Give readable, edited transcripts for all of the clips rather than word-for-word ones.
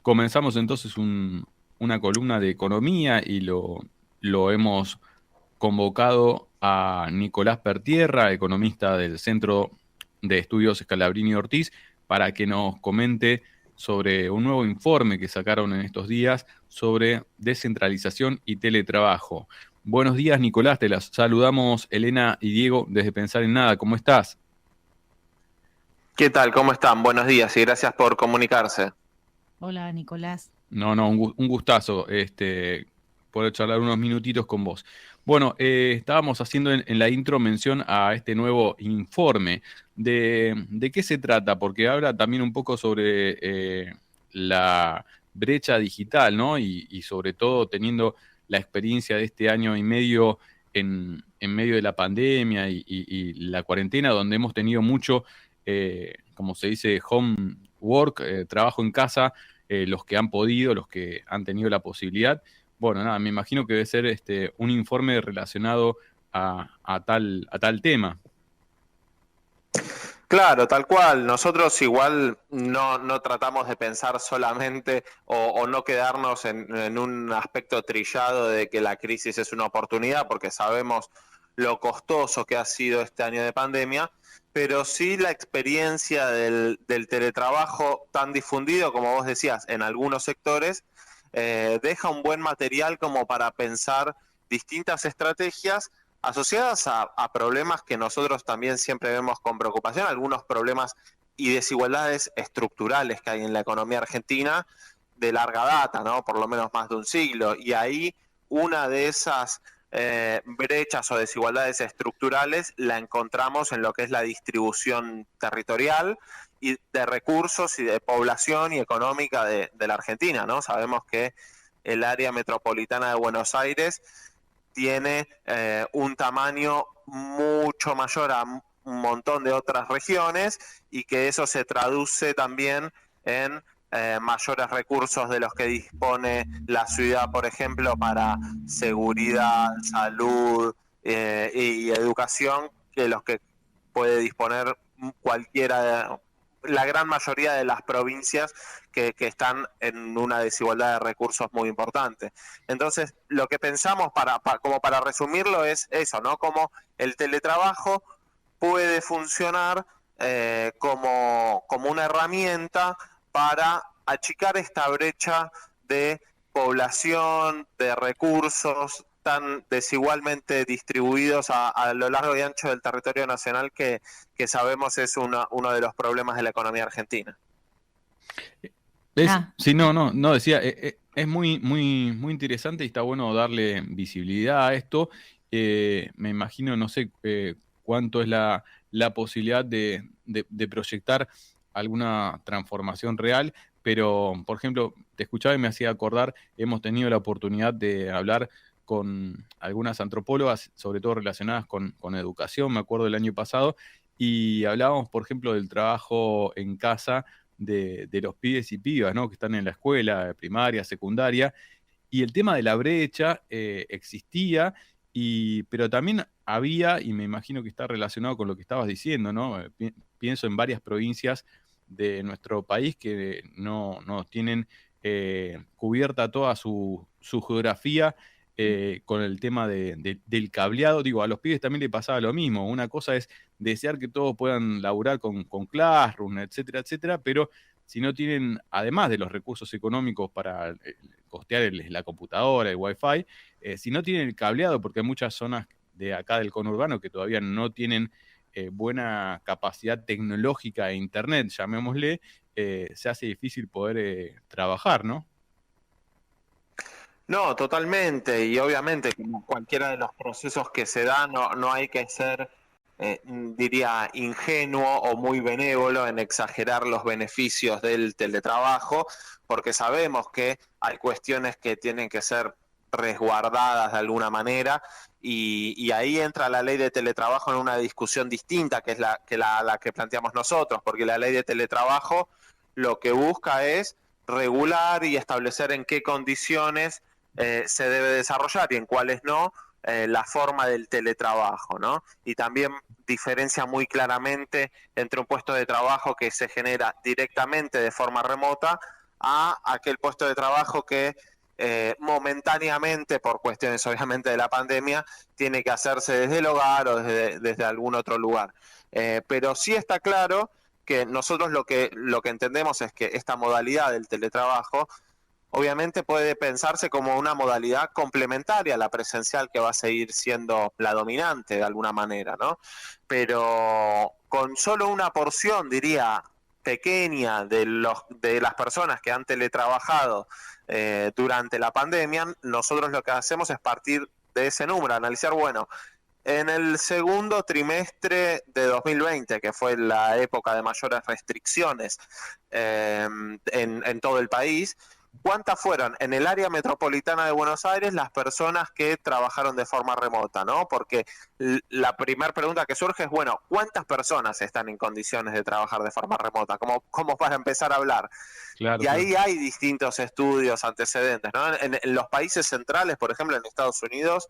Comenzamos entonces una columna de economía y lo hemos convocado a Nicolás Pertierra, economista del Centro de Estudios Scalabrini Ortiz, para que nos comente sobre un nuevo informe que sacaron en estos días sobre descentralización y teletrabajo. Buenos días, Nicolás, te las saludamos Elena y Diego desde Pensar en Nada. ¿Cómo estás? ¿Qué tal? ¿Cómo están? Buenos días y gracias por comunicarse. Hola, Nicolás. No, un gustazo, poder charlar unos minutitos con vos. Bueno, estábamos haciendo en la intro mención a este nuevo informe. ¿De qué se trata? Porque habla también un poco sobre la brecha digital, ¿no? Y sobre todo teniendo la experiencia de este año y medio en medio de la pandemia y la cuarentena, donde hemos tenido mucho, como se dice, home work, trabajo en casa, los que han podido, los que han tenido la posibilidad. Bueno, nada, me imagino que debe ser un informe relacionado a tal tema. Claro, tal cual. Nosotros igual no tratamos de pensar solamente o no quedarnos en un aspecto trillado de que la crisis es una oportunidad, porque sabemos lo costoso que ha sido este año de pandemia, pero sí la experiencia del teletrabajo tan difundido, como vos decías, en algunos sectores, deja un buen material como para pensar distintas estrategias asociadas a problemas que nosotros también siempre vemos con preocupación, algunos problemas y desigualdades estructurales que hay en la economía argentina de larga data, ¿no? Por lo menos más de un siglo. Y ahí una de esas brechas o desigualdades estructurales la encontramos en lo que es la distribución territorial y de recursos y de población y económica de la Argentina, ¿no? Sabemos que el área metropolitana de Buenos Aires tiene un tamaño mucho mayor a un montón de otras regiones y que eso se traduce también en mayores recursos de los que dispone la ciudad, por ejemplo, para seguridad, salud y educación, que los que puede disponer cualquiera, la gran mayoría de las provincias que están en una desigualdad de recursos muy importante. Entonces, lo que pensamos, como para resumirlo, es eso, ¿no? Como el teletrabajo puede funcionar como una herramienta para achicar esta brecha de población, de recursos tan desigualmente distribuidos a lo largo y ancho del territorio nacional que sabemos es uno de los problemas de la economía argentina. Es, Ah, sí, no, decía, es muy interesante y está bueno darle visibilidad a esto. Me imagino, no sé cuánto es la posibilidad de proyectar alguna transformación real, pero, por ejemplo, te escuchaba y me hacía acordar, hemos tenido la oportunidad de hablar con algunas antropólogas, sobre todo relacionadas con educación, me acuerdo del año pasado, y hablábamos, por ejemplo, del trabajo en casa de los pibes y pibas, ¿no? Que están en la escuela primaria, secundaria, y el tema de la brecha existía, pero también había, y me imagino que está relacionado con lo que estabas diciendo, ¿no? Pienso en varias provincias de nuestro país que no tienen cubierta toda su geografía con el tema del cableado. Digo, a los pibes también le pasaba lo mismo. Una cosa es desear que todos puedan laburar con Classroom, etcétera, etcétera, pero si no tienen, además de los recursos económicos para costear la computadora, el wifi, si no tienen el cableado, porque hay muchas zonas de acá del conurbano que todavía no tienen buena capacidad tecnológica e internet, llamémosle, se hace difícil poder trabajar, ¿no? No, totalmente, y obviamente como cualquiera de los procesos que se dan, no hay que ser, diría, ingenuo o muy benévolo en exagerar los beneficios del teletrabajo, porque sabemos que hay cuestiones que tienen que ser resguardadas de alguna manera, y ahí entra la ley de teletrabajo en una discusión distinta que es la que planteamos nosotros, porque la ley de teletrabajo lo que busca es regular y establecer en qué condiciones se debe desarrollar y en cuáles no, la forma del teletrabajo, ¿no? Y también diferencia muy claramente entre un puesto de trabajo que se genera directamente de forma remota a aquel puesto de trabajo que momentáneamente, por cuestiones obviamente de la pandemia, tiene que hacerse desde el hogar o desde algún otro lugar. Pero sí está claro que nosotros lo que entendemos es que esta modalidad del teletrabajo obviamente puede pensarse como una modalidad complementaria a la presencial, que va a seguir siendo la dominante de alguna manera, ¿no? Pero con solo una porción, diría, pequeña de las personas que han teletrabajado durante la pandemia, nosotros lo que hacemos es partir de ese número, analizar, bueno, en el segundo trimestre de 2020, que fue la época de mayores restricciones en todo el país, ¿cuántas fueron en el área metropolitana de Buenos Aires las personas que trabajaron de forma remota, ¿no? Porque la primera pregunta que surge es, bueno, ¿cuántas personas están en condiciones de trabajar de forma remota? ¿Cómo para empezar a hablar? Claro, Y claro. ahí hay distintos estudios antecedentes, ¿no? En los países centrales, por ejemplo, en Estados Unidos,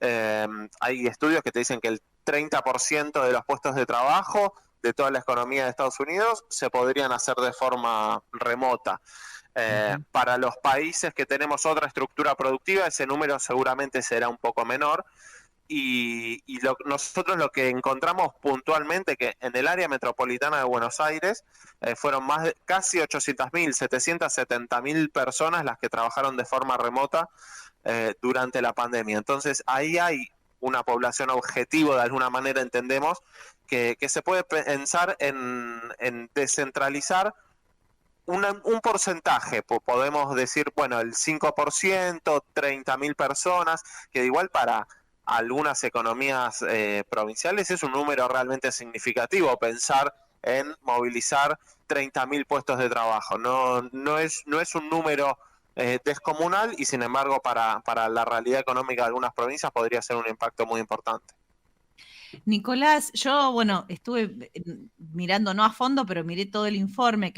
hay estudios que te dicen que el 30% de los puestos de trabajo de toda la economía de Estados Unidos se podrían hacer de forma remota. Para los países que tenemos otra estructura productiva, ese número seguramente será un poco menor. Nosotros lo que encontramos puntualmente, que en el área metropolitana de Buenos Aires fueron casi 800.000, 770.000 personas las que trabajaron de forma remota durante la pandemia. Entonces ahí hay una población objetivo, de alguna manera entendemos, que se puede pensar en descentralizar un porcentaje, podemos decir, bueno, el 5%, 30.000 personas, que igual para algunas economías provinciales es un número realmente significativo pensar en movilizar 30.000 puestos de trabajo. No es un número descomunal y sin embargo para la realidad económica de algunas provincias podría ser un impacto muy importante. Nicolás, yo, bueno, estuve mirando, no a fondo, pero miré todo el informe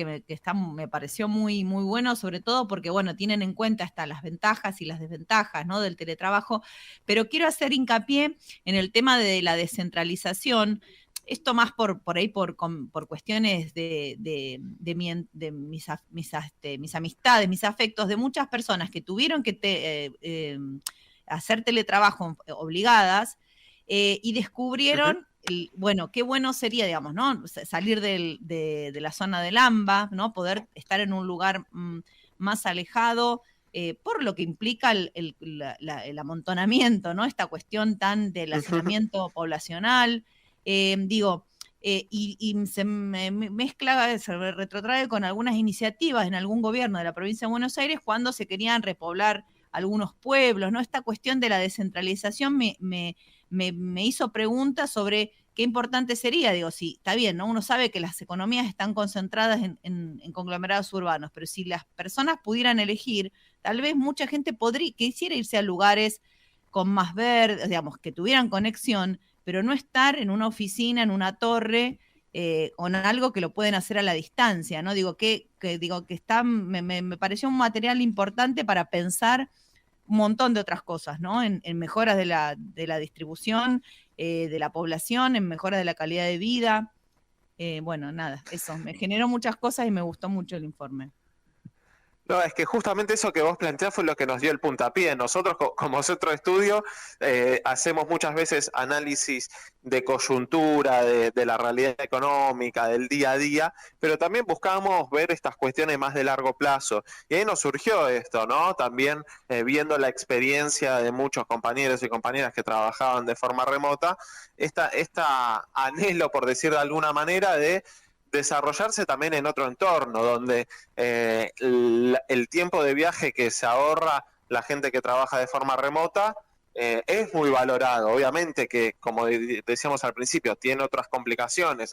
me pareció muy, muy bueno, sobre todo porque, bueno, tienen en cuenta hasta las ventajas y las desventajas, ¿no? Del teletrabajo, pero quiero hacer hincapié en el tema de la descentralización. Esto más por ahí, por cuestiones mis amistades, mis afectos, de muchas personas que tuvieron que hacer teletrabajo obligadas, y descubrieron, bueno, qué bueno sería, digamos, ¿no? Salir de la zona del AMBA, ¿no? Poder estar en un lugar más alejado, por lo que implica el amontonamiento, ¿no? Esta cuestión tan del hacinamiento poblacional. Y se mezcla, se retrotrae con algunas iniciativas en algún gobierno de la provincia de Buenos Aires cuando se querían repoblar algunos pueblos, ¿no? Esta cuestión de la descentralización me hizo preguntas sobre qué importante sería, digo, sí, está bien, ¿no? Uno sabe que las economías están concentradas en conglomerados urbanos, pero si las personas pudieran elegir, tal vez mucha gente quisiera irse a lugares con más verde, digamos, que tuvieran conexión, pero no estar en una oficina, en una torre, o en algo que lo pueden hacer a la distancia, ¿no? Digo, me pareció un material importante para pensar un montón de otras cosas, ¿no? En mejoras de la distribución de la población, en mejoras de la calidad de vida. Bueno, nada, eso, me generó muchas cosas y me gustó mucho el informe. No, es que justamente eso que vos planteás fue lo que nos dio el puntapié. Nosotros, como centro de estudio, hacemos muchas veces análisis de coyuntura, de la realidad económica, del día a día, pero también buscamos ver estas cuestiones más de largo plazo. Y ahí nos surgió esto, ¿no? También viendo la experiencia de muchos compañeros y compañeras que trabajaban de forma remota, esta anhelo, por decir de alguna manera, de desarrollarse también en otro entorno, donde el tiempo de viaje que se ahorra la gente que trabaja de forma remota es muy valorado. Obviamente que, como decíamos al principio, tiene otras complicaciones.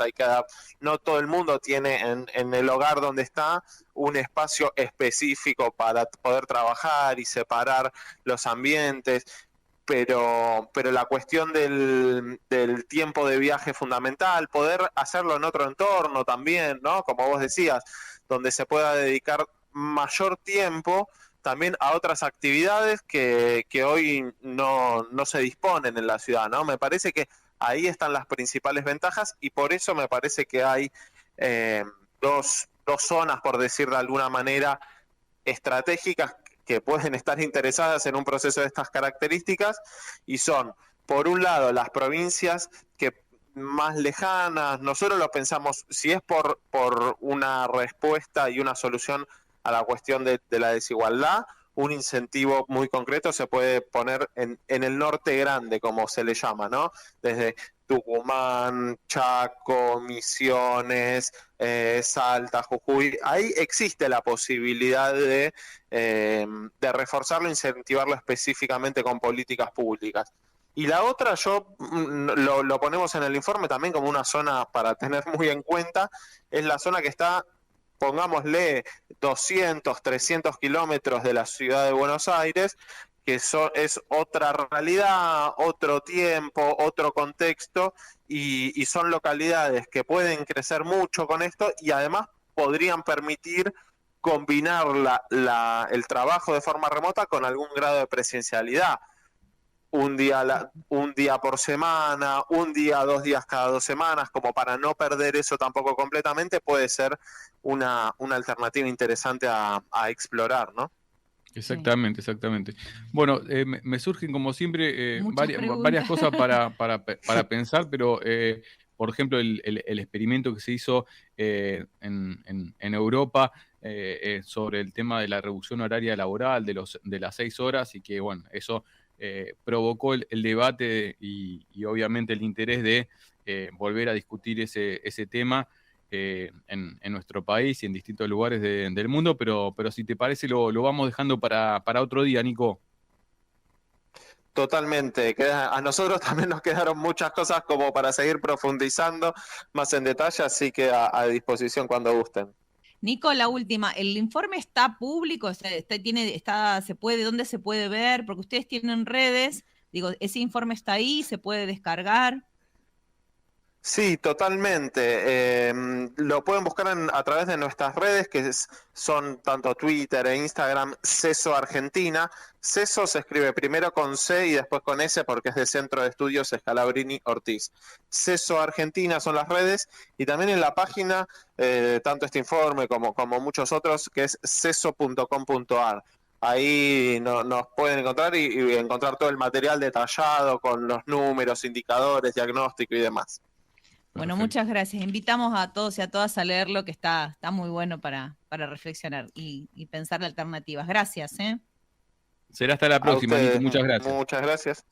No todo el mundo tiene en el hogar donde está un espacio específico para poder trabajar y separar los ambientes. Pero la cuestión del tiempo de viaje es fundamental, poder hacerlo en otro entorno también, ¿no? Como vos decías, donde se pueda dedicar mayor tiempo también a otras actividades que hoy no se disponen en la ciudad, ¿no? Me parece que ahí están las principales ventajas y por eso me parece que hay dos zonas, por decir de alguna manera, estratégicas que pueden estar interesadas en un proceso de estas características, y son, por un lado, las provincias que más lejanas. Nosotros lo pensamos, si es por una respuesta y una solución a la cuestión de la desigualdad, un incentivo muy concreto se puede poner en el norte grande, como se le llama, ¿no? Desde Tucumán, Chaco, Misiones, Salta, Jujuy. Ahí existe la posibilidad de reforzarlo, incentivarlo específicamente con políticas públicas. Y la otra, lo ponemos en el informe también como una zona para tener muy en cuenta, es la zona que está, pongámosle, 200, 300 kilómetros de la ciudad de Buenos Aires, que es otra realidad, otro tiempo, otro contexto, y son localidades que pueden crecer mucho con esto y además podrían permitir combinar el trabajo de forma remota con algún grado de presencialidad. Un día por semana, un día, 2 días cada 2 semanas, como para no perder eso tampoco completamente, puede ser una alternativa interesante a explorar, ¿no? Exactamente, exactamente. Bueno, me surgen como siempre Muchas varias preguntas. cosas para pensar, pero por ejemplo el experimento que se hizo en Europa sobre el tema de la reducción horaria laboral de las 6 horas, y que bueno, eso provocó el debate y obviamente el interés de volver a discutir ese tema en nuestro país y en distintos lugares del mundo, pero si te parece lo vamos dejando para otro día, Nico. Totalmente. A nosotros también nos quedaron muchas cosas como para seguir profundizando más en detalle, así que a disposición cuando gusten. Nico, la última, ¿el informe está público? O sea, ¿dónde se puede ver? Porque ustedes tienen redes, digo, ¿ese informe está ahí? ¿Se puede descargar? Sí, totalmente. Lo pueden buscar a través de nuestras redes, son tanto Twitter e Instagram, CESO Argentina. CESO se escribe primero con C y después con S porque es de Centro de Estudios Scalabrini Ortiz. CESO Argentina son las redes, y también en la página, tanto este informe como muchos otros, que es ceso.com.ar. Ahí nos pueden encontrar y encontrar todo el material detallado con los números, indicadores, diagnóstico y demás. Bueno, Perfecto. muchas gracias. Invitamos a todos y a todas a leerlo, que está muy bueno para reflexionar y pensar alternativas. Gracias, ¿eh? Será hasta la A próxima, Nico. ustedes, Muchas gracias. muchas gracias.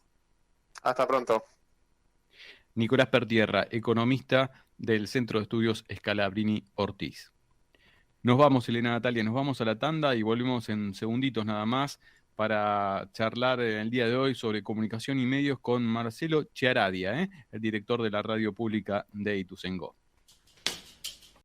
Hasta pronto. Nicolás Pertierra, economista del Centro de Estudios Scalabrini Ortiz. Nos vamos, Elena Natalia, nos vamos a la tanda y volvemos en segunditos nada más para charlar el día de hoy sobre comunicación y medios con Marcelo Chiaradia, el director de la radio pública de Ituzaingó.